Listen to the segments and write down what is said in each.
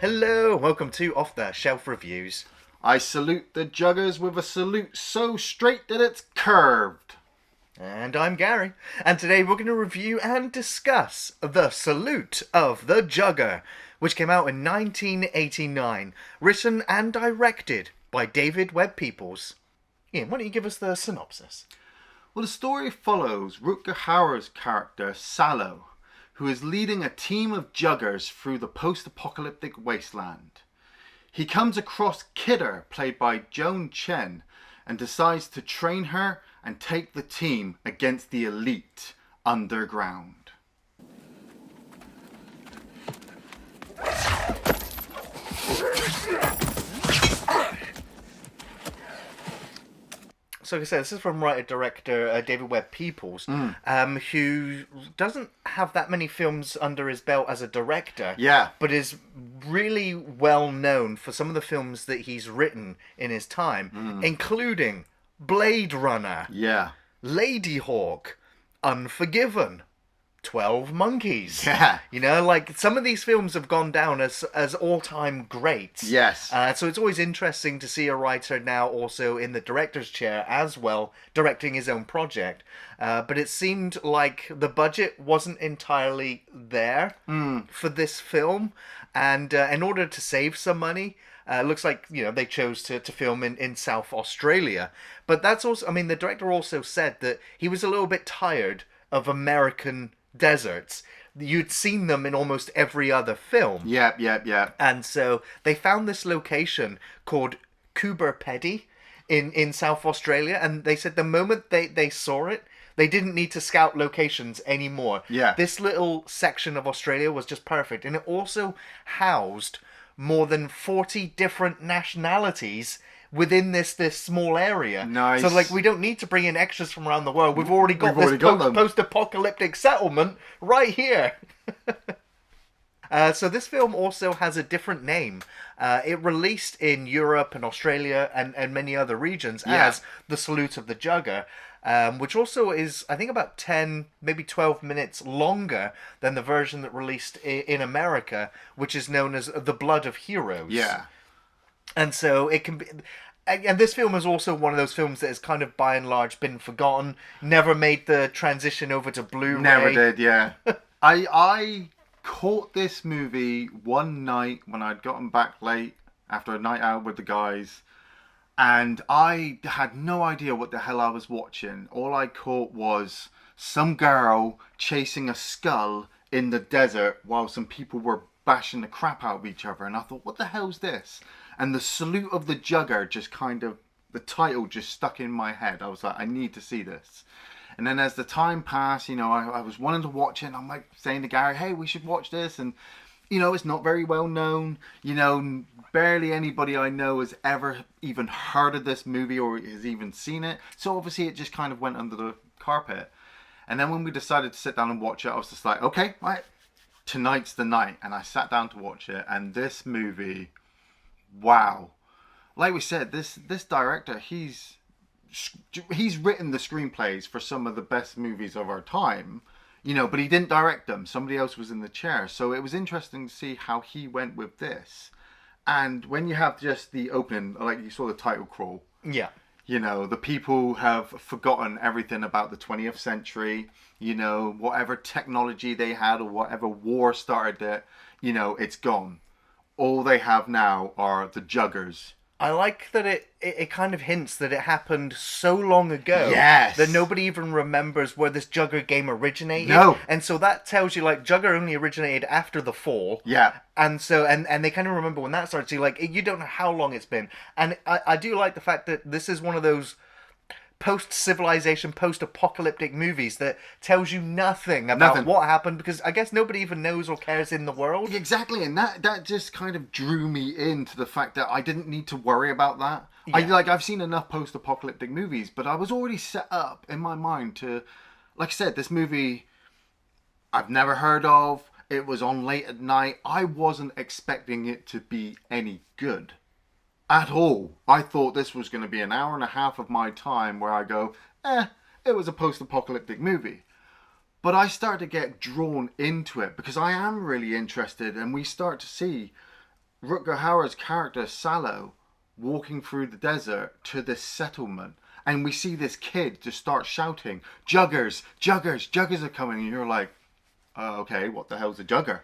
Hello, welcome to Off the Shelf Reviews. I salute the Juggers with a salute so straight that it's curved. And I'm Gary, and today we're going to review and discuss The Salute of the Jugger, which came out in 1989, written and directed by David Webb Peoples. Iain, why don't you give us the synopsis? Well, the story follows Rutger Hauer's character, Sallow, who is leading a team of Juggers through the post-apocalyptic wasteland. He comes across Kidder, played by Joan Chen, and decides to train her and take the team against the elite underground. So, like I said, this is from writer-director David Webb Peoples, who doesn't have that many films under his belt as a director, but is really well known for some of the films that he's written in his time, including Blade Runner, Lady Hawk, Unforgiven, 12 Monkeys. You know, like, some of these films have gone down as all-time greats. So it's always interesting to see a writer now also in the director's chair as well, directing his own project. But it seemed like the budget wasn't entirely there for this film. And in order to save some money, looks like, you know, they chose to film in South Australia. But that's also, I mean, the director also said that he was a little bit tired of American deserts. You'd seen them in almost every other film. And so they found this location called Coober Pedy in South Australia, and they said the moment they saw it, they didn't need to scout locations anymore. This little section of Australia was just perfect, and it also housed more than 40 different nationalities within this small area. Nice. So, like, we don't need to bring in extras from around the world. We've already got this post-apocalyptic settlement right here. So this film also has a different name. It released in Europe and Australia and many other regions as The Salute of the Jugger, which also is, I think, about 10, maybe 12 minutes longer than the version that released in America, which is known as The Blood of Heroes. And so it can be... And this film is also one of those films that has kind of, by and large, been forgotten. Never made the transition over to Blu-ray. Never did, I caught this movie one night when I'd gotten back late after a night out with the guys. And I had no idea what the hell I was watching. All I caught was some girl chasing a skull in the desert while some people were bashing the crap out of each other. And I thought, what the hell's this? And The Salute of the Jugger just kind of, the title just stuck in my head. I was like, I need to see this. And then as the time passed, you know, I was wanting to watch it. And I'm like saying to Gary, hey, we should watch this. And, you know, it's not very well known. You know, barely anybody I know has ever even heard of this movie or has even seen it. So obviously it just kind of went under the carpet. And then when we decided to sit down and watch it, I was just like, okay, right, tonight's the night. And I sat down to watch it. And this movie... wow. Like we said, this director, he's written the screenplays for some of the best movies of our time, you know, but he didn't direct them. Somebody else was in the chair. So it was interesting to see how he went with this. And when you have just the opening, like you saw the title crawl. You know, the people have forgotten everything about the 20th century, you know, whatever technology they had or whatever war started it, you know, it's gone. All they have now are the Juggers. I like that it kind of hints that it happened so long ago that nobody even remembers where this Jugger game originated. And so that tells you, like, Jugger only originated after the fall. And so, and they kind of remember when that started. So, like, you don't know how long it's been. And I do like the fact that this is one of those post-civilization, post-apocalyptic movies that tells you nothing about what happened, because I guess nobody even knows or cares in the world. Exactly, and that just kind of drew me into the fact that I didn't need to worry about that. I've seen enough post-apocalyptic movies, but I was already set up in my mind to, like I said, this movie I've never heard of. It was on late at night. I wasn't expecting it to be any good at all. I thought this was going to be an hour and a half of my time where I go, it was a post-apocalyptic movie. But I start to get drawn into it because I am really interested, and we start to see Rutger Hauer's character, Sallow, walking through the desert to this settlement. And we see this kid just start shouting, Juggers, Juggers, Juggers are coming. And you're like, okay, what the hell's a Jugger?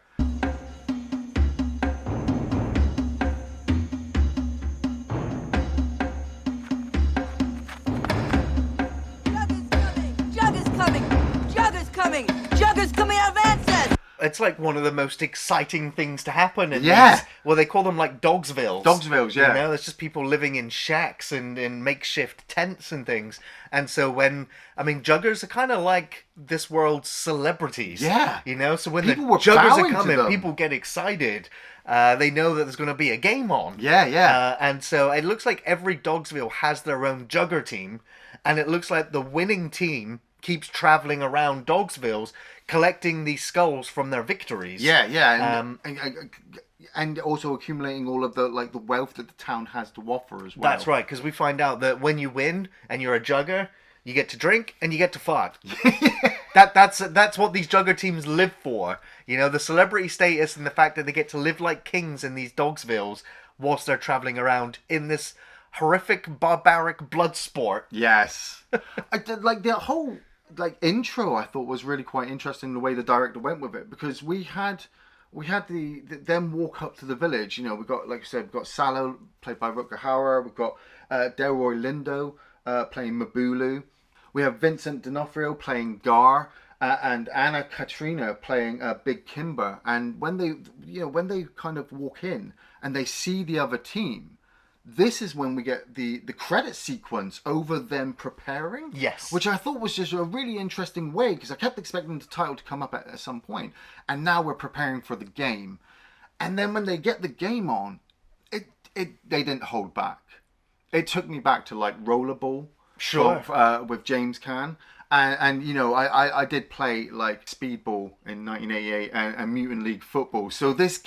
Jugger's coming out of Ansett! It's like one of the most exciting things to happen in these, well, they call them like Dogsvilles. Dogsvilles, yeah. You know, there's just people living in shacks and in makeshift tents and things. And so Juggers are kind of like this world's celebrities. Yeah. You know, so when people the were Juggers are bowing to coming, them. people get excited. They know that there's going to be a game on. Yeah, yeah. And so it looks like every Dogsville has their own Jugger team. And it looks like the winning team keeps traveling around Dogsvilles, collecting these skulls from their victories. Yeah. And also accumulating all of the wealth that the town has to offer as well. That's right, because we find out that when you win and you're a Jugger, you get to drink and you get to fart. That's what these Jugger teams live for. You know, the celebrity status and the fact that they get to live like kings in these Dogsvilles whilst they're traveling around in this horrific, barbaric blood sport. Yes. I did, the whole intro I thought was really quite interesting, the way the director went with it, because we had them walk up to the village. You know, we've got, like I said, we've got Sallow played by Rutger Hauer, we've got Delroy Lindo playing Mabulu, we have Vincent D'Onofrio playing Gar, and Anna Katrina playing Big Kimber. And when they kind of walk in and they see the other team, this is when we get the credit sequence over them preparing. Yes. Which I thought was just a really interesting way, because I kept expecting the title to come up at some point. And now we're preparing for the game. And then when they get the game on, they didn't hold back. It took me back to Rollerball. Sure. With James Caan. And you know, I did play Speedball in 1988 and Mutant League Football. So this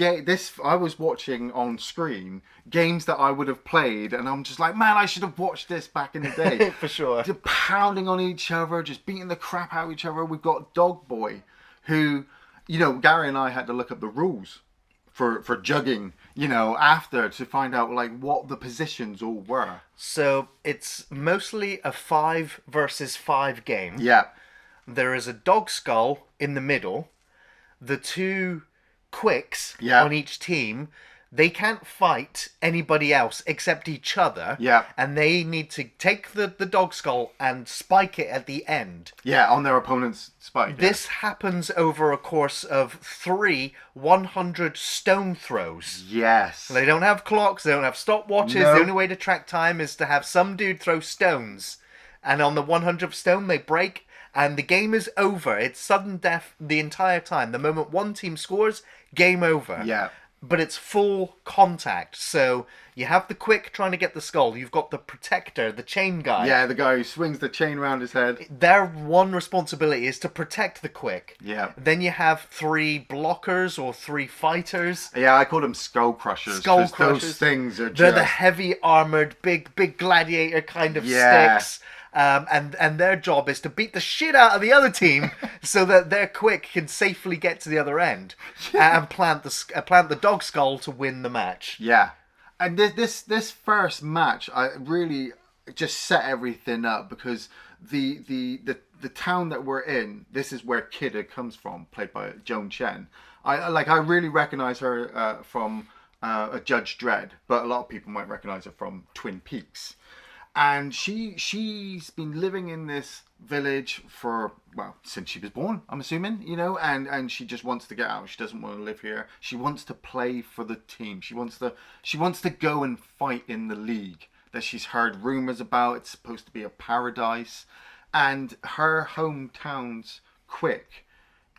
I was watching on screen games that I would have played, and I'm just like, man, I should have watched this back in the day. For sure. Just pounding on each other, just beating the crap out of each other. We've got Dog Boy, who, you know, Gary and I had to look up the rules for jugging, you know, after, to find out what the positions all were. So it's mostly a 5 versus 5 game. Yeah. There is a dog skull in the middle. The 2 quicks on each team. They can't fight anybody else except each other. Yeah. And they need to take the dog skull and spike it at the end. Yeah, on their opponent's spike. This happens over a course of 3 100 stone throws. Yes. They don't have clocks, they don't have stopwatches. No. The only way to track time is to have some dude throw stones. And on the 100th stone, they break, and the game is over. It's sudden death the entire time. The moment one team scores, game over. Yeah. But it's full contact. So you have the quick trying to get the skull. You've got the protector, the chain guy. Yeah, the guy who swings the chain around his head. Their one responsibility is to protect the quick. Yeah. Then you have 3 blockers or 3 fighters. Yeah, I call them skull crushers. Skull crushers. Those things are They're the heavy armored, big gladiator kind of sticks. And their job is to beat the shit out of the other team so that their quick can safely get to the other end and plant the dog skull to win the match. Yeah, and this first match, I really just set everything up, because the town that we're in, this is where Kidder comes from, played by Joan Chen. I really recognize her from Judge Dredd, but a lot of people might recognize her from Twin Peaks. And she's been living in this village for, well, since she was born, I'm assuming, you know, and she just wants to get out. She doesn't want to live here. She wants to play for the team. She wants to go and fight in the league that she's heard rumors about. It's supposed to be a paradise. And her hometown's quick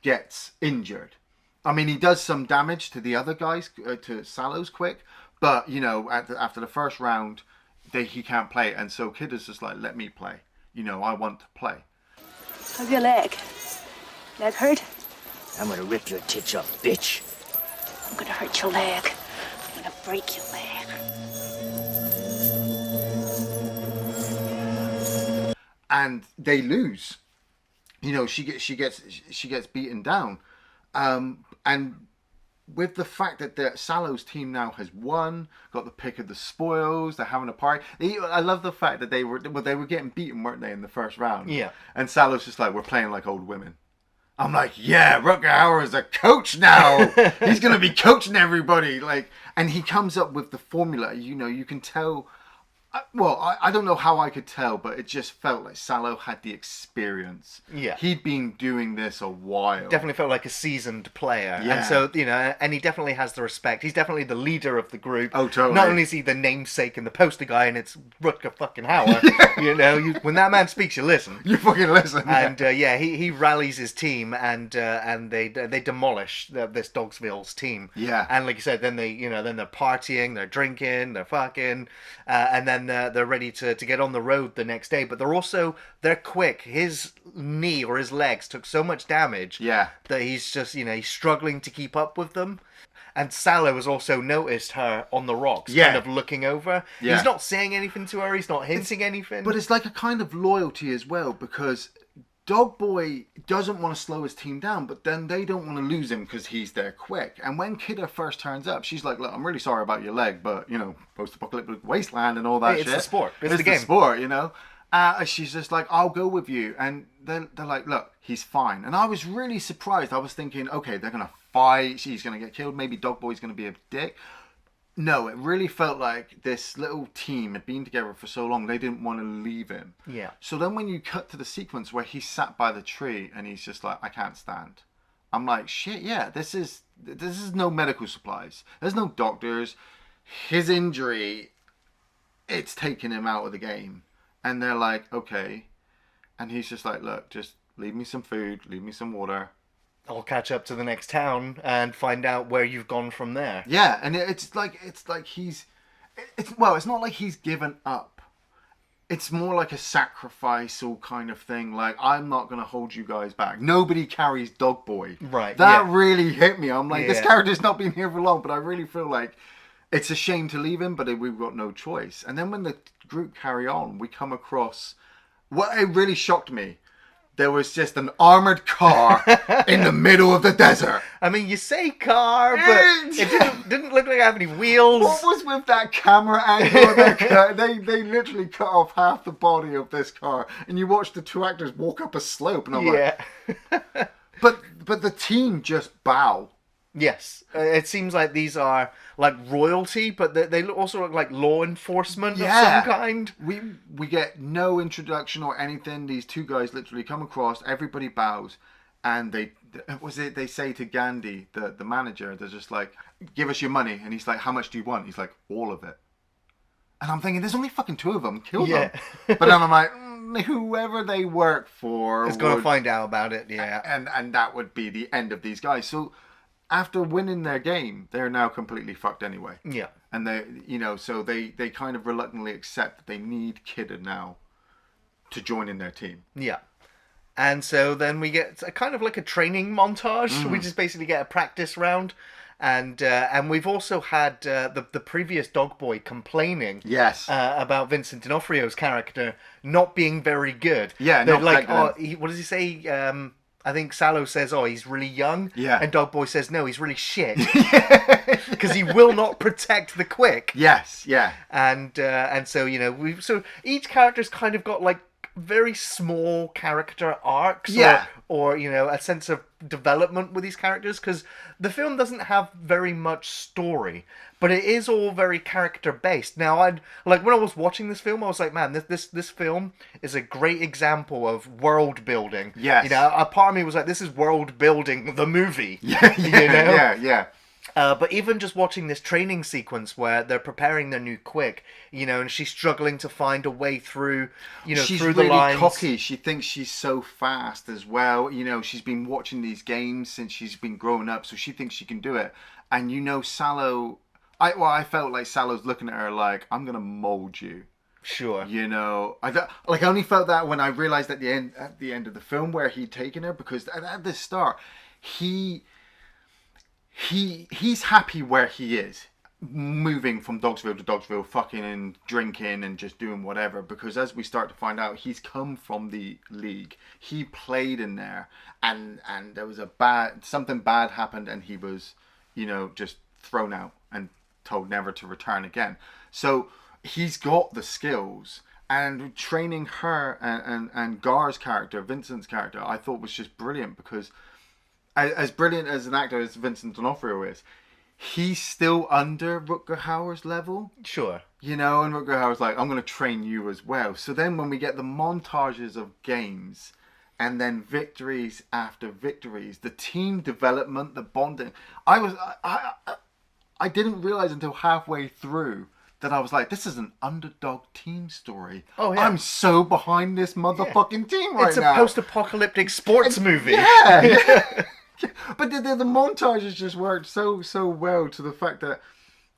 gets injured. I mean, he does some damage to the other guys, to Sallow's quick, but, you know, after the first round, he can't play, and so Kid is just like, let me play. You know, I want to play. How's your leg? Leg hurt? I'm gonna rip your tits up, bitch. I'm gonna hurt your leg. I'm gonna break your leg. And they lose. You know, she gets beaten down, and with the fact that Sallow's team now has won, got the pick of the spoils, they're having a party. I love the fact that they were getting beaten, weren't they, in the first round? Yeah. And Sallow's just like, we're playing like old women. I'm like, yeah, Rutger Hauer is a coach now. He's going to be coaching everybody. Like, and he comes up with the formula. You know, you can tell. I don't know how I could tell, but it just felt like Sallow had the experience. Yeah. He'd been doing this a while. Definitely felt like a seasoned player. Yeah. And so, you know, and he definitely has the respect. He's definitely the leader of the group. Oh, totally. Not only is he the namesake and the poster guy, and it's Rutger fucking Hauer. You know, when that man speaks, you listen. You fucking listen. And he rallies his team, and they demolish this Dogsville's team. Yeah. And like you said, then they're partying, they're drinking, they're fucking, and then they're ready to get on the road the next day. But they're quick. His knee or his legs took so much damage that he's just, he's struggling to keep up with them. And Sallow has also noticed her on the rocks, kind of looking over. Yeah. He's not saying anything to her. He's not hinting anything. But it's like a kind of loyalty as well, because Dog Boy doesn't want to slow his team down, but then they don't want to lose him because he's there quick. And when Kidder first turns up, she's like, look, I'm really sorry about your leg, but, post-apocalyptic wasteland and all that shit. It's the sport. It's the game. It's the sport, she's just like, I'll go with you. And they're like, look, he's fine. And I was really surprised. I was thinking, okay, they're going to fight. She's going to get killed. Maybe Dog Boy's going to be a dick. No, it really felt like this little team had been together for so long, they didn't want to leave him. Yeah. So then when you cut to the sequence where he's sat by the tree and he's just like, I can't stand. I'm like, shit, yeah, this is no medical supplies. There's no doctors. His injury, it's taken him out of the game. And they're like, okay. And he's just like, look, just leave me some food, leave me some water. I'll catch up to the next town and find out where you've gone from there. Yeah, and it's not like he's given up. It's more like a sacrificial kind of thing. Like, I'm not going to hold you guys back. Nobody carries Dog Boy. Right. That really hit me. I'm like, this character's not been here for long, but I really feel like it's a shame to leave him, but we've got no choice. And then when the group carry on, we come across what it really shocked me. There was just an armoured car in the middle of the desert. I mean, you say car, but it didn't look like it had any wheels. What was with that camera angle? They literally cut off half the body of this car. And you watch the two actors walk up a slope. And I'm like... But the team just bow. Yes. It seems like these are like royalty, but they also look like law enforcement of some kind. We get no introduction or anything. These two guys literally come across, everybody bows, and they say to Gandhi, the manager, they're just like, give us your money. And he's like, how much do you want? He's like, all of it. And I'm thinking, there's only fucking two of them. Kill them. But then I'm like, whoever they work for is going to find out about it, And that would be the end of these guys. So after winning their game, they're now completely fucked anyway. Yeah. And so they kind of reluctantly accept that they need Kidder now to join in their team. Yeah. And so then we get a kind of like a training montage. We just basically get a practice round. And we've also had the previous Dog Boy complaining about Vincent D'Onofrio's character not being very good. Yeah, they're like, what does he say? I think Sallow says, he's really young. Yeah. And Dog Boy says, no, he's really shit. Because he will not protect the quick. Yes, yeah. And so, so each character's kind of got like very small character arcs. Or a sense of development with these characters, because the film doesn't have very much story, but it is all very character based. Now, when I was watching this film, I was like, man, this film is a great example of world building. Yes. A part of me was like, this is world building the movie. Yeah. But even just watching this training sequence where they're preparing their new quick, and she's struggling to find a way through, she's through really the lines. Cocky. She thinks she's so fast as well. She's been watching these games since she's been growing up, so she thinks she can do it. And Sallow, I felt like Sallow's looking at her like, I'm gonna mold you. Sure. I only felt that when I realized at the end of the film where he'd taken her, because at the start, he's happy where he is, moving from Dogsville to Dogsville, fucking and drinking and just doing whatever, because as we start to find out, he's come from the league. He played in there, and there was something bad happened, and he was just thrown out and told never to return again. So he's got the skills, and training her and Gar's character, Vincent's character, I thought was just brilliant, because as brilliant as an actor as Vincent D'Onofrio is, he's still under Rutger Hauer's level. Sure. And Rutger Hauer's like, I'm going to train you as well. So then when we get the montages of games and then victories after victories, the team development, the bonding, I didn't realize until halfway through that I was like, this is an underdog team story. Oh, yeah. I'm so behind this motherfucking team right now. It's a post-apocalyptic sports movie. Yeah. But the montages just worked so well, to the fact that,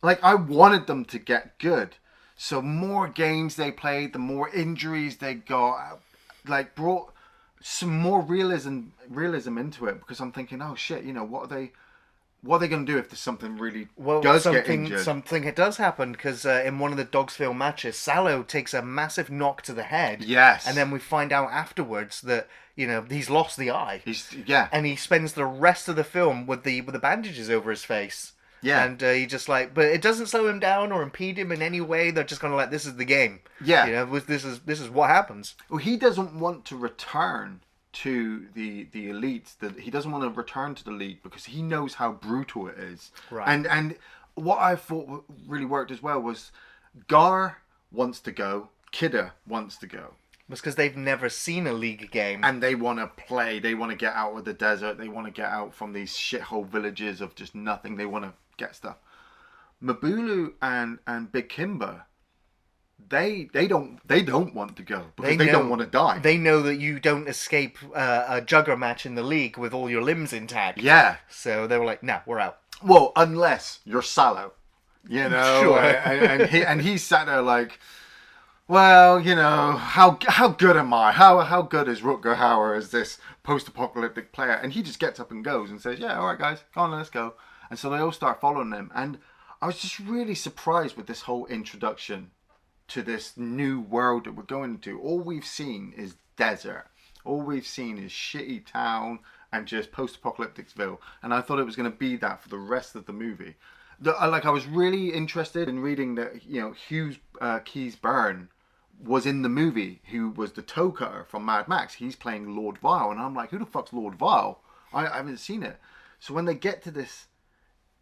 like, I wanted them to get good. So more games they played, the more injuries they got, like, brought some more realism into it, because I'm thinking, oh shit, what are they going to do if there's something really get injured? Something does happen, because in one of the Dogsville matches, Sallow takes a massive knock to the head. Yes. And then we find out afterwards that, he's lost the eye. Yeah. And he spends the rest of the film with the bandages over his face. Yeah. And he just but it doesn't slow him down or impede him in any way. They're just kind of like, this is the game. Yeah. This is what happens. Well, he doesn't want to return to the elites. He doesn't want to return to the league because he knows how brutal it is. Right. And what I thought really worked as well was Gar wants to go, Kidder wants to go. It's because they've never seen a league game. And they want to play. They want to get out of the desert. They want to get out from these shithole villages of just nothing. They want to get stuff. Mabulu and Big Kimber, they don't want to go because they don't want to die. They know that you don't escape a Jugger match in the league with all your limbs intact. Yeah. So they were like, nah, we're out. Well, unless you're Sallow, Sure. and he sat there like, well, how good am I? How good is Rutger Hauer as this post-apocalyptic player? And he just gets up and goes and says, yeah, all right, guys, go on, let's go. And so they all start following him. And I was just really surprised with this whole introduction to this new world that we're going into. All we've seen is desert. All we've seen is shitty town and just post-apocalypticville. And I thought it was going to be that for the rest of the movie. I was really interested in reading that, Hugh Keys Byrne was in the movie, who was the toe cutter from Mad Max. He's playing Lord Vile. And I'm like, who the fuck's Lord Vile? I haven't seen it. So when they get to this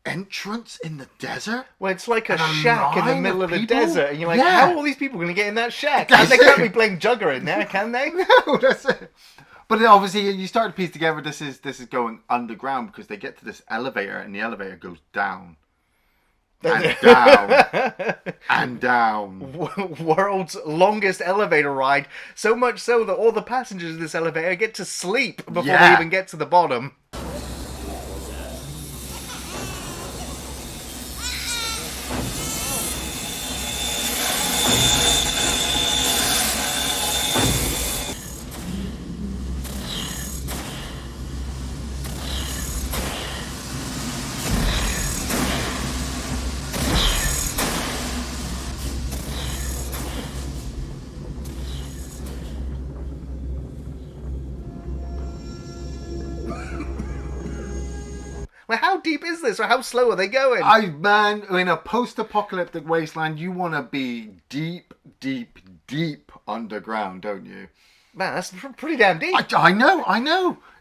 entrance in the desert, well, it's like a shack in the middle of the desert, and you're like, yeah. how are all these people going to get in that shack? They can't be playing Jugger in there, can they? No, that's it. But then obviously you start to piece together this is going underground, because they get to this elevator and the elevator goes down and down and down. World's longest elevator ride, so much so that all the passengers of this elevator get to sleep before they even get to the bottom. Like, how deep is this, or how slow are they going? In a post-apocalyptic wasteland, you want to be deep, deep, deep underground, don't you? Man, that's pretty damn deep. I know.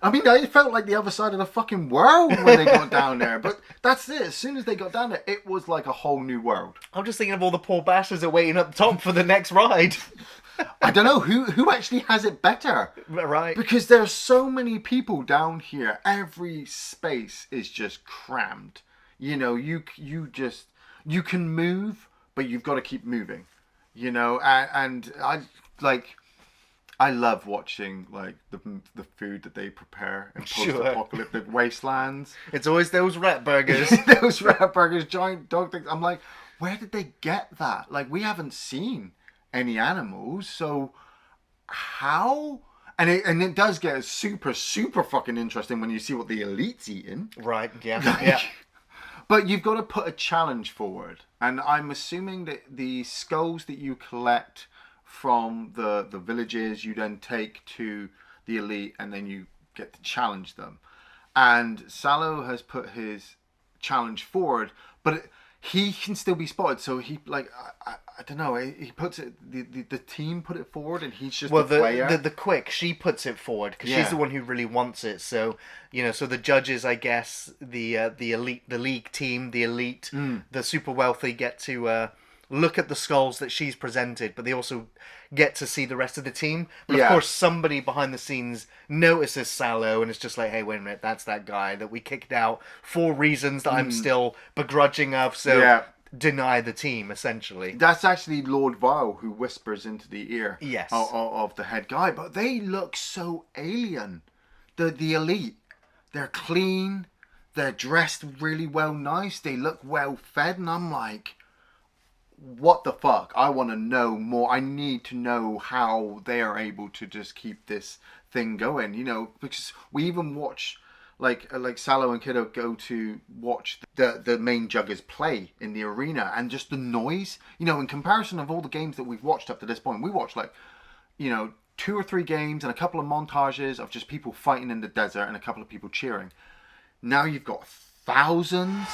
I mean, it felt like the other side of the fucking world when they got down there. But that's it. As soon as they got down there, it was like a whole new world. I'm just thinking of all the poor bastards that are waiting up top for the next ride. I don't know who actually has it better. Right. Because there's so many people down here. Every space is just crammed. You can move, but you've got to keep moving. And I love watching like the food that they prepare in post-apocalyptic wastelands. It's always those rat burgers. Those rat burgers, giant dog things. I'm like, where did they get that? Like, we haven't seen any animals, so how? And it does get super fucking interesting when you see what the elite's eating. Right. Yeah. Yeah. But you've got to put a challenge forward, and I'm assuming that the skulls that you collect from the villages, you then take to the elite, and then you get to challenge them. And Sallow has put his challenge forward, but he can still be spotted. So he like I don't know. He puts it. The team put it forward, and he's just the player. The quick, she puts it forward because she's the one who really wants it. So so the judges, I guess, the elite, the league team, the elite, the super wealthy get to look at the skulls that she's presented, but they also get to see the rest of the team. But of course, somebody behind the scenes notices Sallow, and it's just like, hey, wait a minute, that's that guy that we kicked out for reasons that I'm still begrudging of. So deny the team, essentially. That's actually Lord Vile who whispers into the ear yes. of the head guy. But they look so alien. The elite. They're clean. They're dressed really well, nice. They look well fed, and I'm like, what the fuck? I want to know more. I need to know how they are able to just keep this thing going, because we even watch like Sallow and Kiddo go to watch the main Juggers play in the arena, and just the noise, in comparison of all the games that we've watched up to this point, we watched 2 or 3 games and a couple of montages of just people fighting in the desert and a couple of people cheering. Now you've got thousands.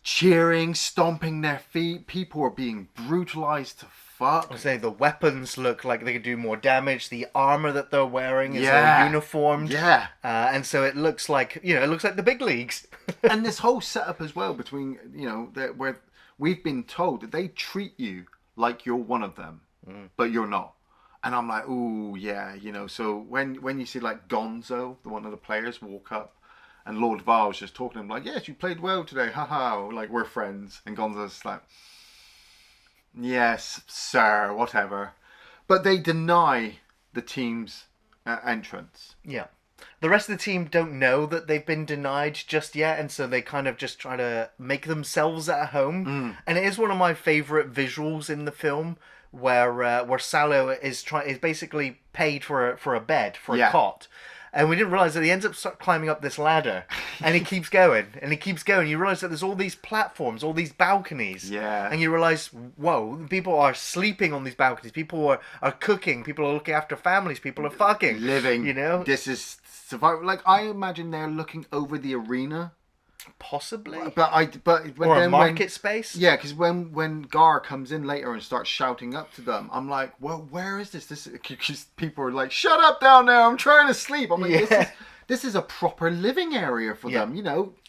Cheering, stomping their feet. People are being brutalized to fuck. I say the weapons look like they could do more damage. The armor that they're wearing is all uniformed. Yeah. And so it looks like, it looks like the big leagues. And this whole setup as well between, where we've been told that they treat you like you're one of them, but you're not. And I'm like, ooh, yeah, so when you see like Gonzo, one of the players, walk up, and Lord Vile's just talking to him like, yes, you played well today, haha, like we're friends. And Gonzo's like, yes, sir, whatever. But they deny the team's entrance. Yeah. The rest of the team don't know that they've been denied just yet, and so they kind of just try to make themselves at home. And it is one of my favourite visuals in the film, where Sallow is basically paid for a bed, for a cot. And we didn't realise that he ends up climbing up this ladder, and he keeps going, and he keeps going. You realise that there's all these platforms, all these balconies. Yeah. And you realise, whoa, people are sleeping on these balconies. People are cooking. People are looking after families. People are fucking. Living. This is survival. Like, I imagine they're looking over the arena. Possibly. Or a market space. Yeah, because when Gar comes in later and starts shouting up to them, I'm like, well, where is this? Because people are like, shut up down there, I'm trying to sleep. I'm like, this is a proper living area for them.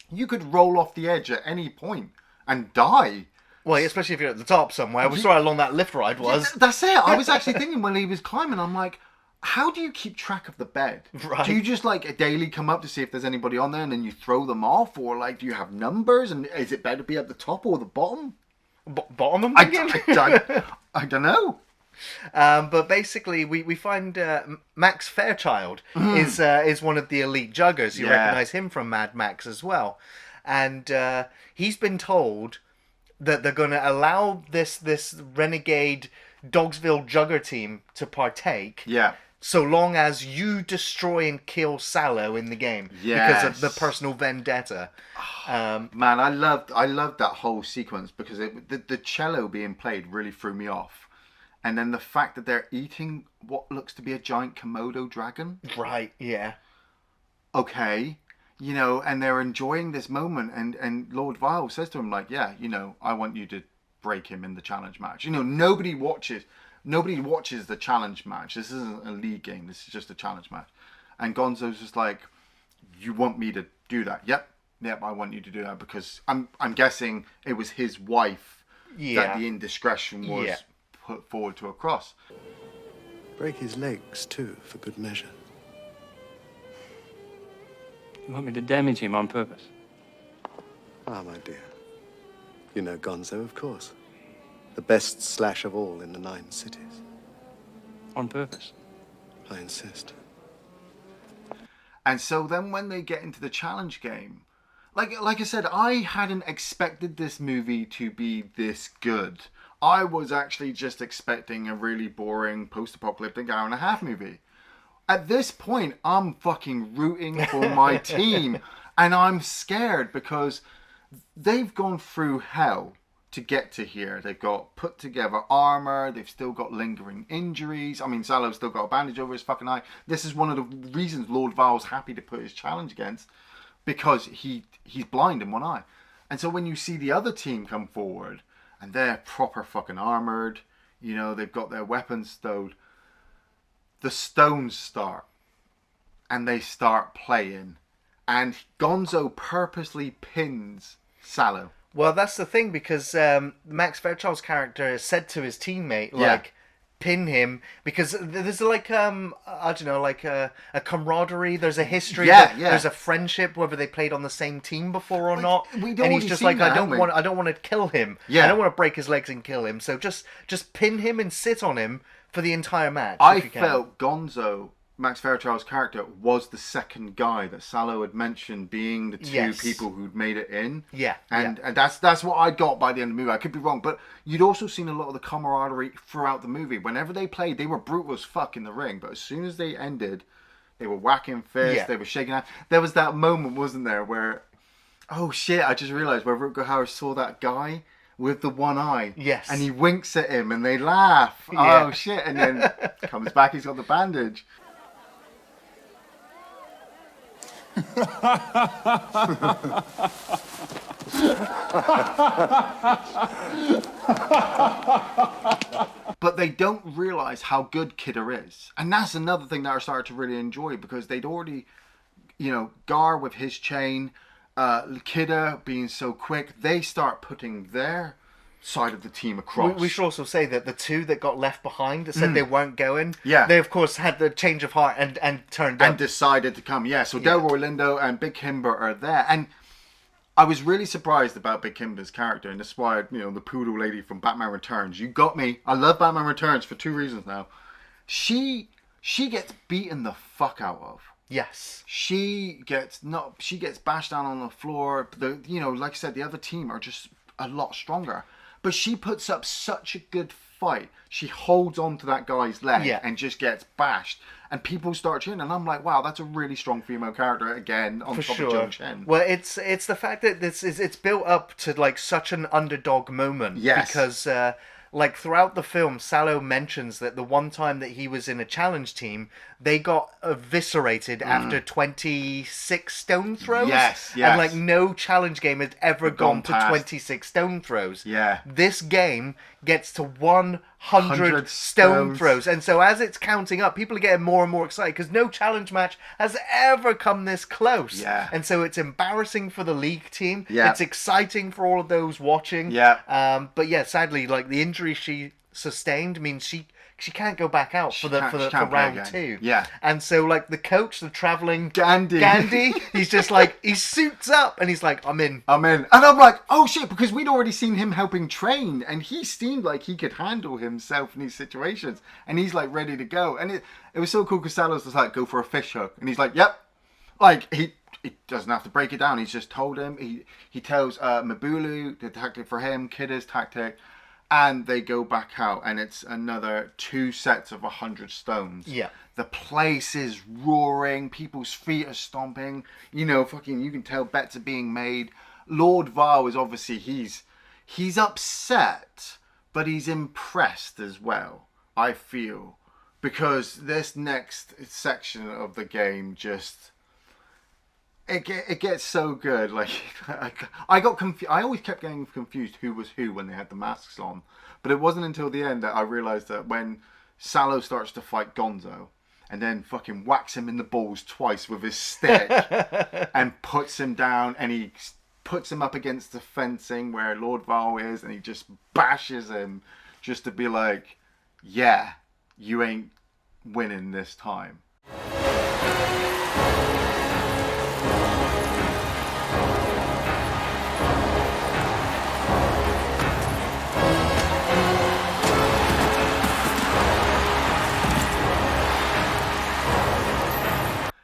You could roll off the edge at any point and die. Well, especially if you're at the top somewhere. We saw how long that lift ride was. That's it. I was actually thinking when he was climbing, I'm like, how do you keep track of the bed? Right. Do you just daily come up to see if there's anybody on there and then you throw them off? Or do you have numbers? And is it better to be at the top or the bottom? Bottom, I'm thinking? I don't know. But basically, we find Max Fairchild is one of the elite juggers. You recognise him from Mad Max as well. And he's been told that they're going to allow this renegade Dogsville jugger team to partake. Yeah. So long as you destroy and kill Sallow in the game, because of the personal vendetta. Man, I loved that whole sequence because the cello being played really threw me off, and then the fact that they're eating what looks to be a giant Komodo dragon. Right. Yeah. Okay, and they're enjoying this moment, and Lord Vile says to him like, yeah, I want you to break him in the challenge match. Nobody watches the challenge match. This isn't a league game. This is just a challenge match. And Gonzo's just like, you want me to do that? Yep, I want you to do that because I'm guessing it was his wife that the indiscretion was put forward to a cross. Break his legs too, for good measure. You want me to damage him on purpose? Ah, my dear. You know Gonzo, of course. The best slash of all in the 9 cities. On purpose? I insist. And so then when they get into the challenge game, like I said, I hadn't expected this movie to be this good. I was actually just expecting a really boring post-apocalyptic hour-and-a-half movie. At this point, I'm fucking rooting for my team. And I'm scared because they've gone through hell to get to here. They've got put together armor. They've still got lingering injuries. I mean, Salo's still got a bandage over his fucking eye. This is one of the reasons Lord Val's happy to put his challenge against, because he's blind in one eye. And so when you see the other team come forward and they're proper fucking armored, you know, they've got their weapons stowed, the stones start and they start playing, and Gonzo purposely pins Salo. Well, that's the thing, because Max Fairchild's character said to his teammate, like, pin him, because there's like, I don't know, like a camaraderie, there's a history, there's a friendship, whether they played on the same team before or not. And he's just like, I don't want to kill him. I don't want to break his legs and kill him, so just pin him and sit on him for the entire match. I felt Gonzo, Max Fairchild's character, was the second guy that Salo had mentioned being the two people who'd made it in. And that's what I got by the end of the movie. I could be wrong, but you'd also seen a lot of the camaraderie throughout the movie. Whenever they played, they were brutal as fuck in the ring, but as soon as they ended, they were whacking fists, they were shaking hands. There was that moment, wasn't there, where, oh shit, I just realised, where Rutger Hauer saw that guy with the one eye. And he winks at him and they laugh. Oh shit, and then comes back, he's got the bandage. But they don't realise how good Kidder is. And that's another thing that I started to really enjoy, because they'd already, you know, Gar with his chain, Kidder being so quick, they start putting their side of the team across. We should also say that the two that got left behind, that said they weren't going, they of course had the change of heart and turned up. And decided to come, so Delroy Lindo and Big Kimber are there. And I was really surprised about Big Kimber's character, and that's why, you know, the poodle lady from Batman Returns, you got me. I love Batman Returns for two reasons now. She gets beaten the fuck out of. Yes. She gets bashed down on the floor. You know, like I said, the other team are just a lot stronger. But she puts up such a good fight. She holds on to that guy's leg and just gets bashed. And people start cheering. And I'm like, wow, that's a really strong female character again on top of Joan Chen. Well, it's the fact that it's built up to like such an underdog moment. Yes. Because like throughout the film, Salo mentions that the one time that he was in a challenge team, they got eviscerated after 26 stone throws. Yes. And like no challenge game had ever gone to 26 stone throws. Yeah. This game gets to 100 stone throws. And so as it's counting up, people are getting more and more excited, because no challenge match has ever come this close. Yeah. And so it's embarrassing for the league team. Yeah. It's exciting for all of those watching. Yeah. But yeah, sadly, like the injury she sustained means she can't go back out for round two. Yeah. And so like the coach, the traveling Gandhi, he's just like, he suits up and he's like, I'm in. And I'm like, oh shit, because we'd already seen him helping train, and he seemed like he could handle himself in these situations, and he's like ready to go. And it was so cool, because Salos was like, go for a fish hook, and he's like, yep. Like he doesn't have to break it down. He's just told him. He tells Mabulu the tactic for him, Kidder's tactic. And they go back out, and it's another 2 sets of 100 stones. Yeah. The place is roaring. People's feet are stomping. You know, fucking, you can tell bets are being made. Lord Val is obviously, he's upset, but he's impressed as well, I feel. Because this next section of the game just... It gets so good. Like I got confused. I always kept getting confused who was who when they had the masks on. But it wasn't until the end that I realised that when Salo starts to fight Gonzo and then fucking whacks him in the balls twice with his stick and puts him down, and he puts him up against the fencing where Lord Val is, and he just bashes him just to be like, yeah, you ain't winning this time.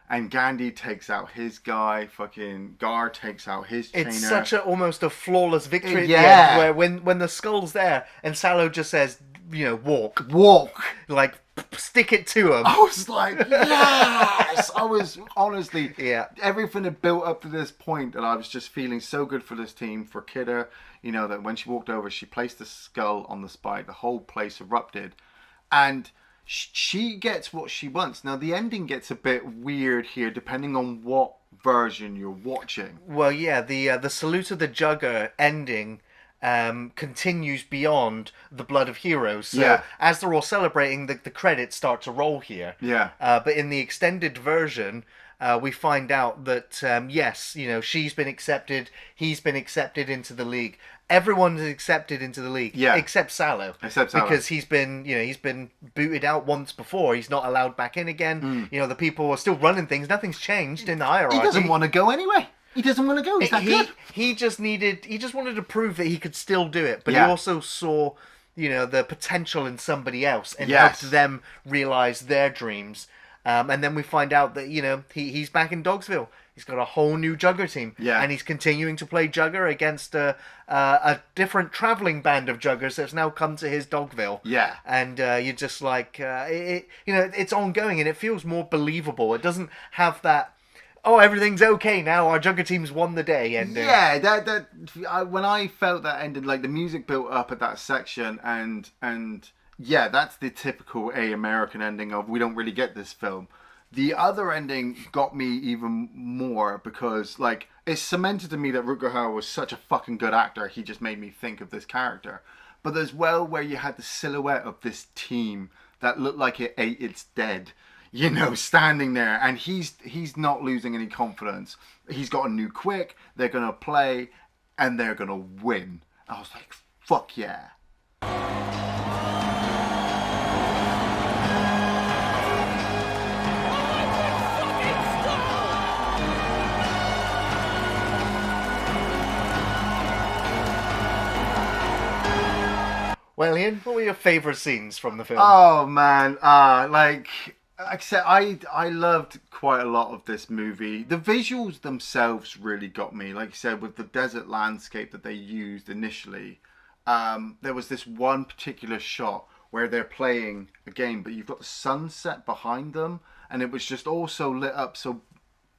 And Gandhi takes out his guy, fucking Gar takes out his trainer. It's such almost a flawless victory at the end, where when the skull's there and Salo just says, walk. Like, stick it to him. I was like, yes! I was, honestly, yeah. Everything had built up to this point, and I was just feeling so good for this team, for Kidder, that when she walked over, she placed the skull on the spike, the whole place erupted, and she gets what she wants. Now, the ending gets a bit weird here, depending on what version you're watching. Well, yeah, the Salute of the Jugger ending continues beyond the Blood of Heroes. So as they're all celebrating, the credits start to roll here. Yeah. But in the extended version, we find out that yes, she's been accepted, he's been accepted into the league. Everyone's accepted into the league, except Sallow. Because he's been booted out once before. He's not allowed back in again. The people are still running things. Nothing's changed in the hierarchy. He doesn't want to go anyway. He doesn't want to go. He's that good. He just wanted to prove that he could still do it. But he also saw, the potential in somebody else and helped them realize their dreams. And then we find out that, he's back in Dogsville. He's got a whole new Jugger team. Yeah. And he's continuing to play Jugger against a different traveling band of Juggers that's now come to his Dogville. Yeah. And you're just like, it's ongoing and it feels more believable. It doesn't have that, oh, everything's okay now, our Jugger team's won the day ending. Yeah, when I felt that ending, like the music built up at that section and yeah, that's the typical American ending of we don't really get this film. The other ending got me even more because, like, it cemented to me that Rutger Hauer was such a fucking good actor. He just made me think of this character. But as well, where you had the silhouette of this team that looked like it ate its dead, standing there, and he's not losing any confidence. He's got a new quick. They're gonna play, and they're gonna win. I was like, fuck yeah. Well, Iain, what were your favourite scenes from the film? Oh man, like I said, I loved quite a lot of this movie. The visuals themselves really got me. Like you said, with the desert landscape that they used initially, there was this one particular shot where they're playing a game, but you've got the sunset behind them, and it was just all so lit up so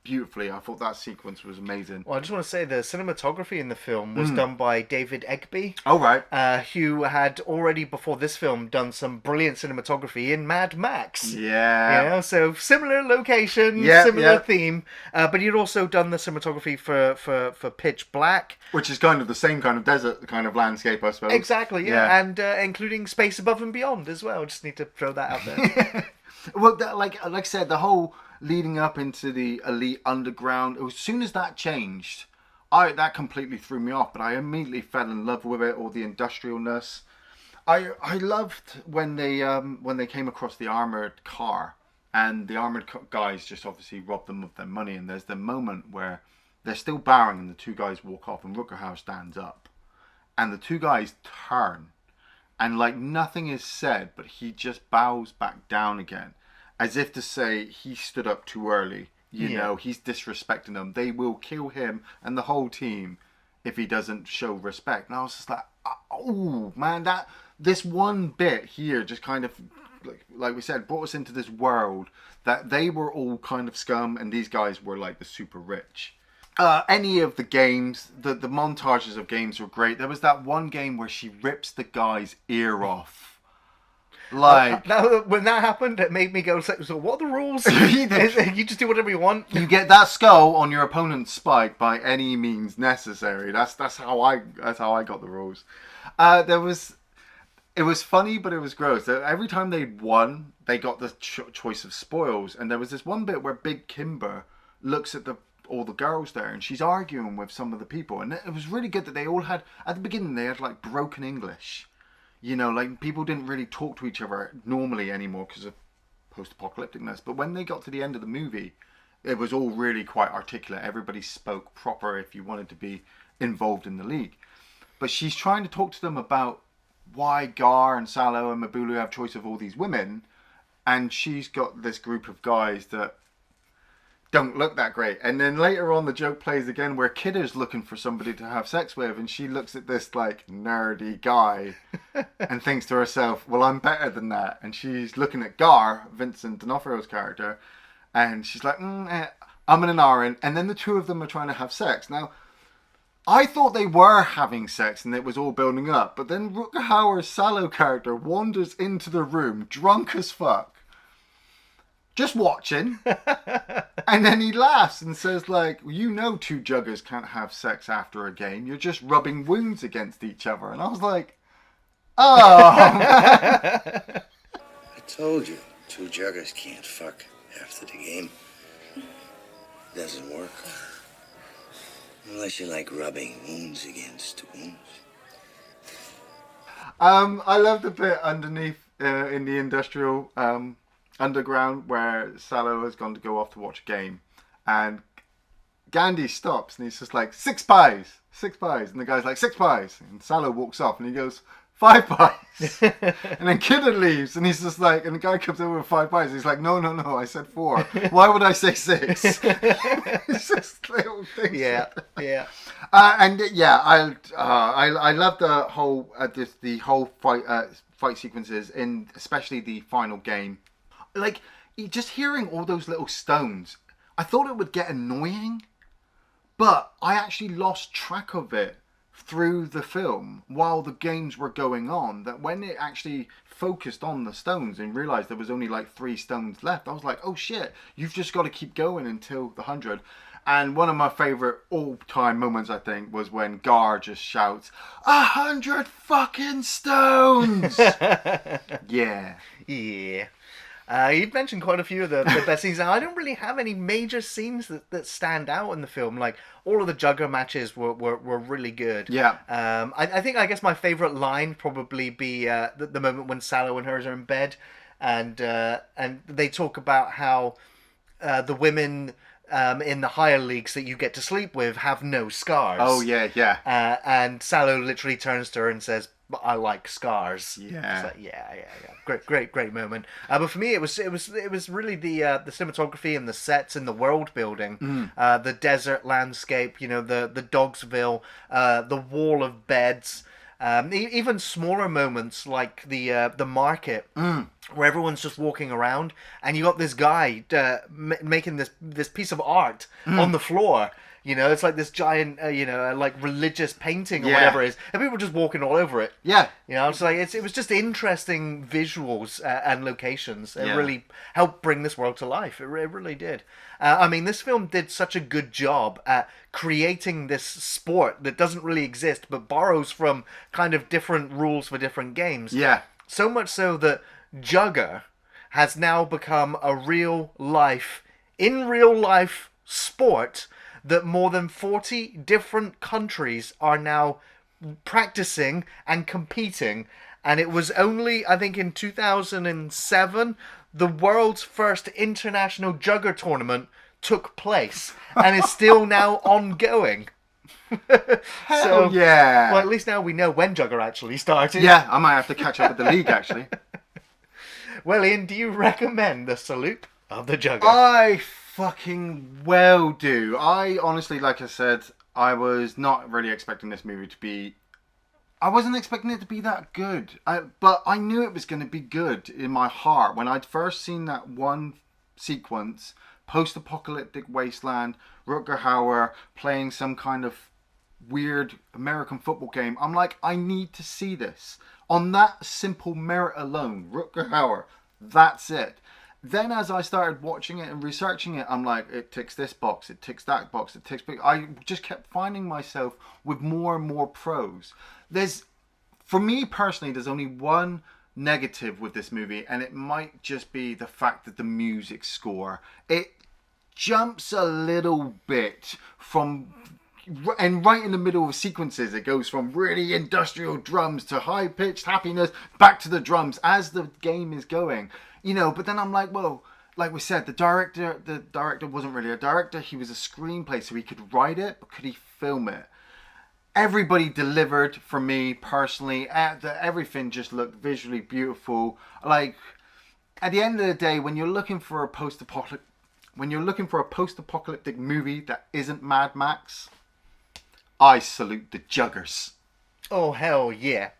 beautifully. I thought that sequence was amazing. Well, I just want to say the cinematography in the film was done by David Egby. Oh, right. Who had already before this film done some brilliant cinematography in Mad Max. Yeah. So similar location, similar theme. But he'd also done the cinematography for Pitch Black. Which is kind of the same kind of desert kind of landscape, I suppose. Exactly, yeah. And including Space Above and Beyond as well. Just need to throw that out there. Well, like I said, the whole leading up into the Elite Underground, as soon as that changed, that completely threw me off, but I immediately fell in love with it, all the industrialness. I loved when they came across the armoured car, and the armoured guys just obviously robbed them of their money, and there's the moment where they're still bowing and the two guys walk off and Rutger Hauer stands up, and the two guys turn, and like nothing is said, but he just bows back down again. As if to say he stood up too early. He's disrespecting them. They will kill him and the whole team if he doesn't show respect. And I was just like, oh man, this one bit here just kind of, like we said, brought us into this world that they were all kind of scum and these guys were like the super rich. Any of the games, the montages of games were great. There was that one game where she rips the guy's ear off. Like when that happened, it made me go, so what are the rules? You just do whatever you want. You get that skull on your opponent's spike by any means necessary. That's how I got the rules. It was funny, but it was gross. Every time they won, they got the choice of spoils. And there was this one bit where Big Kimber looks at all the girls there, and she's arguing with some of the people. And it was really good that they all had, at the beginning, they had like broken English. Like people didn't really talk to each other normally anymore because of post-apocalypticness. But when they got to the end of the movie, it was all really quite articulate. Everybody spoke proper if you wanted to be involved in the league. But she's trying to talk to them about why Gar and Salo and Mabulu have choice of all these women. And she's got this group of guys that don't look that great. And then later on, the joke plays again where Kidder's looking for somebody to have sex with, and she looks at this like nerdy guy and thinks to herself, well, I'm better than that. And she's looking at Gar, Vincent D'Onofrio's character, and she's like, I'm in an Aaron. And then the two of them are trying to have sex. Now, I thought they were having sex and it was all building up, but then Rutger Hauer's Sallow character wanders into the room drunk as fuck, just watching, and then he laughs and says like, you know, two juggers can't have sex after a game, you're just rubbing wounds against each other. And I was like, oh man. I told you, two juggers can't fuck after the game. Doesn't work. Unless you like rubbing wounds against wounds. I love the bit underneath in the industrial underground where Sallow has gone to go off to watch a game, and Gandhi stops and he's just like, 6 pies, and the guy's like, 6 pies, and Sallow walks off and he goes, 5 pies. And then Kidder leaves and he's just like, and the guy comes over with 5 pies. He's like, no, I said 4. Why would I say 6? It's just little things. Yeah. I love the whole the whole fight sequences, in especially the final game. Like, just hearing all those little stones, I thought it would get annoying, but I actually lost track of it through the film while the games were going on. That when it actually focused on the stones and realized there was only like 3 stones left, I was like, oh shit, you've just got to keep going until the 100. And one of my favorite all-time moments, I think, was when Gar just shouts, 100 fucking stones. Yeah. You've mentioned quite a few of the best scenes. Now, I don't really have any major scenes that stand out in the film. Like, all of the Jugger matches were really good. Yeah. I guess my favourite line probably be the moment when Sallow and hers are in bed, and they talk about how the women in the higher leagues that you get to sleep with have no scars. Oh, yeah. And Sallow literally turns to her and says, I like scars. Yeah. It's like, yeah. Great moment. But for me, it was really the cinematography and the sets and the world building, the desert landscape, you know, the Dogsville, the wall of beds, even smaller moments like the market, where everyone's just walking around, and you got this guy making this piece of art on the floor. You know, it's like this giant, like religious painting or whatever it is, and people just walking all over it. Yeah. You know, it's like it was just interesting visuals and locations. It really helped bring this world to life. It really did. I mean, this film did such a good job at creating this sport that doesn't really exist, but borrows from kind of different rules for different games. Yeah. So much so that Jugger has now become a real life sport that more than 40 different countries are now practicing and competing. And it was only, I think, in 2007, the world's first international Jugger tournament took place and is still now ongoing. Hell yeah. Well, at least now we know when Jugger actually started. Yeah, I might have to catch up with the league, actually. Well, Iain, do you recommend the Salute of the Jugger? I fucking well do. I honestly, like I said, I was not really expecting this movie to be... I wasn't expecting it to be that good. But I knew it was going to be good in my heart. When I'd first seen that one sequence, post-apocalyptic wasteland, Rutger Hauer playing some kind of weird American football game, I'm like, I need to see this. On that simple merit alone, Rutger Hauer, that's it. Then as I started watching it and researching it, I'm like, it ticks this box, it ticks that box, it ticks... I just kept finding myself with more and more pros. For me personally, there's only one negative with this movie, and it might just be the fact that the music score, it jumps a little bit from... And right in the middle of sequences, it goes from really industrial drums to high-pitched happiness, back to the drums as the game is going. You know, but then I'm like, well, like we said, the director wasn't really a director. He was a screenplay, so he could write it, but could he film it? Everybody delivered for me personally. Everything just looked visually beautiful. Like, at the end of the day, when you're looking for a when you're looking for a post-apocalyptic movie that isn't Mad Max, I salute the Juggers. Oh, hell yeah.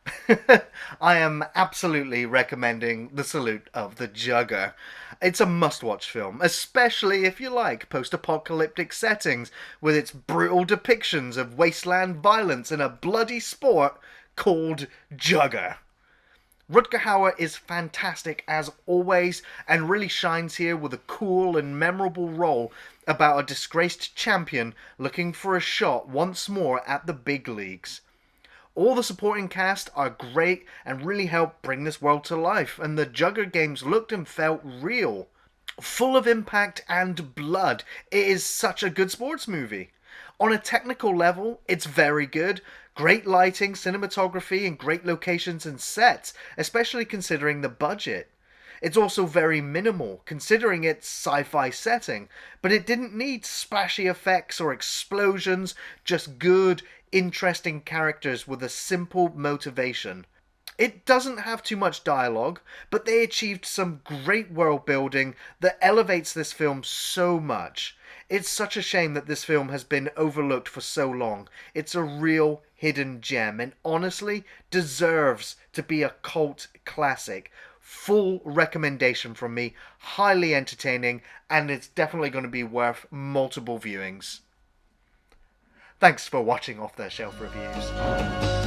I am absolutely recommending The Salute of the Jugger. It's a must-watch film, especially if you like post-apocalyptic settings with its brutal depictions of wasteland violence in a bloody sport called Jugger. Rutger Hauer is fantastic as always and really shines here with a cool and memorable role about a disgraced champion looking for a shot once more at the big leagues. All the supporting cast are great and really help bring this world to life, and the Jugger games looked and felt real. Full of impact and blood, it is such a good sports movie. On a technical level, it's very good. Great lighting, cinematography, and great locations and sets, especially considering the budget. It's also very minimal, considering its sci-fi setting, but it didn't need splashy effects or explosions, just good, interesting characters with a simple motivation. It doesn't have too much dialogue, but they achieved some great world building that elevates this film so much. It's such a shame that this film has been overlooked for so long. It's a real hidden gem and honestly deserves to be a cult classic. Full recommendation from me, highly entertaining, and it's definitely going to be worth multiple viewings. Thanks for watching Off the Shelf Reviews.